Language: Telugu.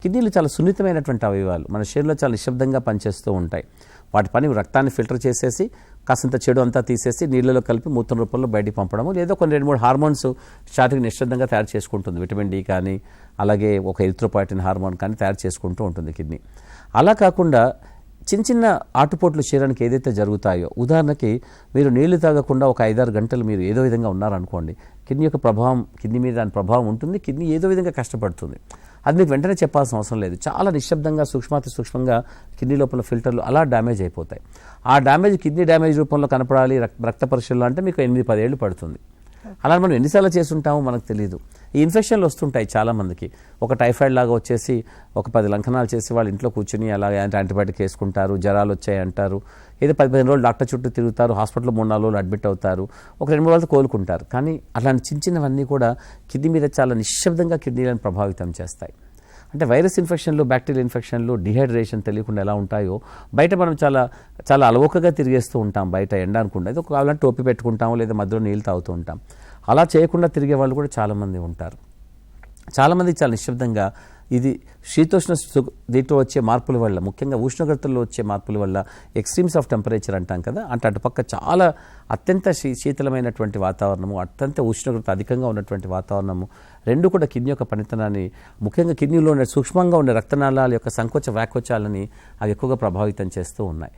కిడ్నీలు చాలా సున్నితమైనటువంటి అవయవాలు మన శరీరంలో చాలా నిశ్శబ్దంగా పనిచేస్తూ ఉంటాయి. వాటి పని రక్తాన్ని ఫిల్టర్ చేసేసి కాసింత చెడు అంతా తీసేసి నీళ్ళలో కలిపి మూత్రం రూపంలో బయటికి పంపడము, లేదా కొన్ని 2-3 హార్మోన్స్ స్టార్టింగ్ నిశ్శబ్దంగా తయారు చేసుకుంటుంది. విటమిన్ డి కానీ, అలాగే ఒక ఎరిథ్రోపాయిటిన్ హార్మోన్ కానీ తయారు చేసుకుంటూ ఉంటుంది కిడ్నీ. అలా కాకుండా చిన్న చిన్న ఆటుపోట్లు శరీరానికి ఏదైతే జరుగుతాయో, ఉదాహరణకి మీరు నీళ్లు తాగకుండా ఒక 5-6 గంటలు మీరు ఏదో విధంగా ఉన్నారనుకోండి, కిడ్నీ యొక్క ప్రభావం, కిడ్నీ మీద దాని ప్రభావం ఉంటుంది. కిడ్నీ ఏదో విధంగా కష్టపడుతుంది. అది మీకు వెంటనే చెప్పాల్సిన అవసరం లేదు. చాలా నిశ్శబ్దంగా సూక్ష్మాతి సూక్ష్మంగా కిడ్నీ లోపల ఫిల్టర్లు అలా డ్యామేజ్ అయిపోతాయి. ఆ డ్యామేజ్ కిడ్నీ డ్యామేజ్ రూపంలో కనపడాలి రక్త పరీక్షల్లో అంటే మీకు 8-10 ఏళ్ళు పడుతుంది. అలా మనం ఎన్నిసార్లు చేస్తుంటామో మనకు తెలియదు. ఈ ఇన్ఫెక్షన్లు వస్తుంటాయి చాలామందికి. ఒక టైఫాయిడ్ లాగా వచ్చేసి ఒక 10 లంకనాలు చేసి వాళ్ళు ఇంట్లో కూర్చుని అలాగే యాంటీబయాటిక్ వేసుకుంటారు, జ్వరాలు వచ్చాయి అంటారు, ఏదో 10-15 రోజులు డాక్టర్ చుట్టూ తిరుగుతారు, హాస్పిటల్లో 3-4 రోజులు అడ్మిట్ అవుతారు, ఒక 2-3 రోజులు కోలుకుంటారు. కానీ అలాంటి చిన్న చిన్నవన్నీ కూడా కిడ్నీ మీద చాలా నిశ్శబ్దంగా కిడ్నీలను ప్రభావితం చేస్తాయి. అంటే వైరస్ ఇన్ఫెక్షన్లు, బ్యాక్టీరియల్ ఇన్ఫెక్షన్లు, డిహైడ్రేషన్ తెలియకుండా ఎలా ఉంటాయో బయట మనం చాలా చాలా అలవోకగా తిరిగేస్తూ ఉంటాం. బయట ఎండ అనుకుంటే అది కావాలంటే టోపీ పెట్టుకుంటాము, లేదా మధ్యలో నీళ్ళు తాగుతూ ఉంటాం. అలా చేయకుండా తిరిగే వాళ్ళు కూడా చాలామంది ఉంటారు. చాలామంది చాలా నిశ్శబ్దంగా ఇది శీతోష్ణ దీంట్లో వచ్చే మార్పుల వల్ల, ముఖ్యంగా ఉష్ణోగ్రతల్లో వచ్చే మార్పుల వల్ల, ఎక్స్ట్రీమ్స్ ఆఫ్ టెంపరేచర్ అంటాం కదా, అంటే అటుపక్క చాలా అత్యంత శీతలమైనటువంటి వాతావరణము, అత్యంత ఉష్ణోగ్రత అధికంగా ఉన్నటువంటి వాతావరణము, రెండు కూడా కిడ్నీ యొక్క పనితనాన్ని, ముఖ్యంగా కిడ్నీలో ఉండే సూక్ష్మంగా ఉండే రక్తనాళాల యొక్క సంకోచ వ్యాకోచాలని అవి ఎక్కువగా ప్రభావితం చేస్తూ ఉన్నాయి.